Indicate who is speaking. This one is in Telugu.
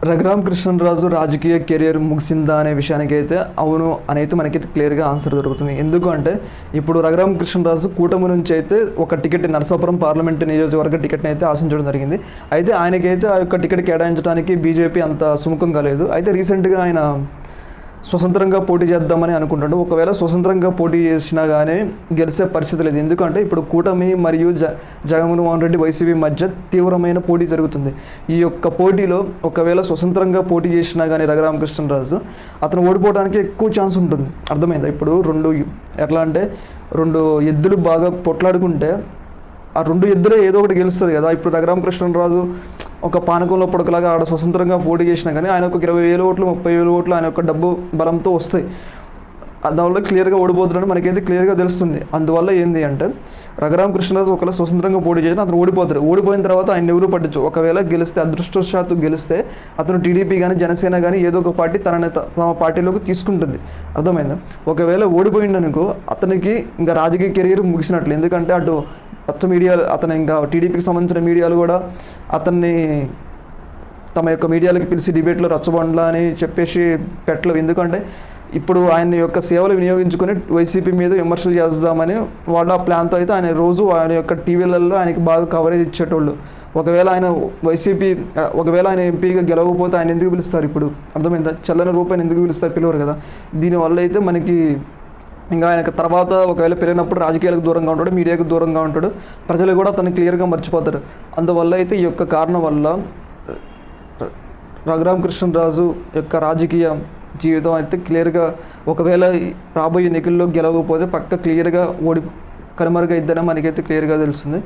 Speaker 1: రఘురామకృష్ణరాజు రాజకీయ కెరియర్ ముగిసిందా అనే విషయానికైతే అవును అనేది మనకైతే క్లియర్గా ఆన్సర్ దొరుకుతుంది. ఎందుకంటే ఇప్పుడు రఘురామకృష్ణరాజు కూటమి నుంచి అయితే ఒక టికెట్ నరసాపురం పార్లమెంటు నియోజకవర్గ టికెట్ని అయితే ఆశించడం జరిగింది. అయితే ఆయనకైతే ఆ యొక్క టికెట్ కేటాయించడానికి బీజేపీ అంత సుముఖంగా లేదు. అయితే రీసెంట్గా ఆయన స్వతంత్రంగా పోటీ చేద్దామని అనుకుంటాడు. ఒకవేళ స్వతంత్రంగా పోటీ చేసినా కానీ గెలిచే పరిస్థితి లేదు. ఎందుకంటే ఇప్పుడు కూటమి మరియు జగన్మోహన్ రెడ్డి వైసీపీ మధ్య తీవ్రమైన పోటీ జరుగుతుంది. ఈ యొక్క పోటీలో ఒకవేళ స్వతంత్రంగా పోటీ చేసినా కానీ రఘురామకృష్ణరాజు అతను ఓడిపోవడానికి ఎక్కువ ఛాన్స్ ఉంటుంది. అర్థమైందా? ఇప్పుడు ఎట్లా అంటే రెండు ఎద్దులు బాగా పొట్లాడుకుంటే ఆ రెండు ఎద్దులే ఏదో ఒకటి గెలుస్తుంది కదా. ఇప్పుడు రఘురామకృష్ణరాజు ఒక పానకంలో పొడకలాగా ఆడ స్వతంత్రంగా పోటీ చేసినా కానీ ఆయన ఒక 20,000 ఓట్లు 30,000 ఓట్లు ఆయన యొక్క డబ్బు బలంతో వస్తాయి. దానివల్ల క్లియర్గా ఓడిపోతున్నాడు మనకైతే క్లియర్గా తెలుస్తుంది. అందువల్ల ఏంది అంటే రఘురామకృష్ణరాజు ఒకవేళ స్వతంత్రంగా పోటీ చేసినా అతను ఓడిపోతాడు. ఓడిపోయిన తర్వాత ఆయన ఎవరు పట్టించు. ఒకవేళ గెలిస్తే అదృష్టవశాత్తు గెలిస్తే అతను టీడీపీ కానీ జనసేన కానీ ఏదో ఒక పార్టీ తమ పార్టీలోకి తీసుకుంటుంది. అర్థమైందా? ఒకవేళ ఓడిపోయిందనుకో అతనికి ఇంకా రాజకీయ కెరీర్ ముగిసినట్లు. ఎందుకంటే అటు పచ్చ మీడియాలు అతను ఇంకా టీడీపీకి సంబంధించిన మీడియాలు కూడా అతన్ని తమ యొక్క మీడియాలకి పిలిచి డిబేట్లో రచ్చబండ్లా అని చెప్పేసి పెట్టలేవు. ఎందుకంటే ఇప్పుడు ఆయన యొక్క సేవలు వినియోగించుకొని వైసీపీ మీద విమర్శలు చేద్దామని వాళ్ళ ప్లాన్తో అయితే ఆయన రోజు ఆయన యొక్క టీవీలలో ఆయనకి బాగా కవరేజ్ ఇచ్చేటోళ్ళు. ఒకవేళ ఆయన ఎంపీగా గెలవకపోతే ఆయన ఎందుకు పిలుస్తారు? ఇప్పుడు అర్థమైందా? చల్లని రూపాయలు ఎందుకు పిలుస్తారు? పిలవరు కదా. దీనివల్ల అయితే మనకి ఇంకా ఆయనకు తర్వాత ఒకవేళ పెరిగినప్పుడు రాజకీయాలకు దూరంగా ఉంటాడు, మీడియాకు దూరంగా ఉంటాడు, ప్రజలు కూడా అతన్ని క్లియర్గా మర్చిపోతారు. అందువల్ల అయితే ఈ యొక్క కారణం వల్ల రఘురామకృష్ణరాజు యొక్క రాజకీయ జీవితం అయితే క్లియర్గా ఒకవేళ రాబోయే ఎన్నికల్లో గెలవకపోతే పక్క క్లియర్గా కనుమరుగైద్దని మనకైతే క్లియర్గా తెలుస్తుంది.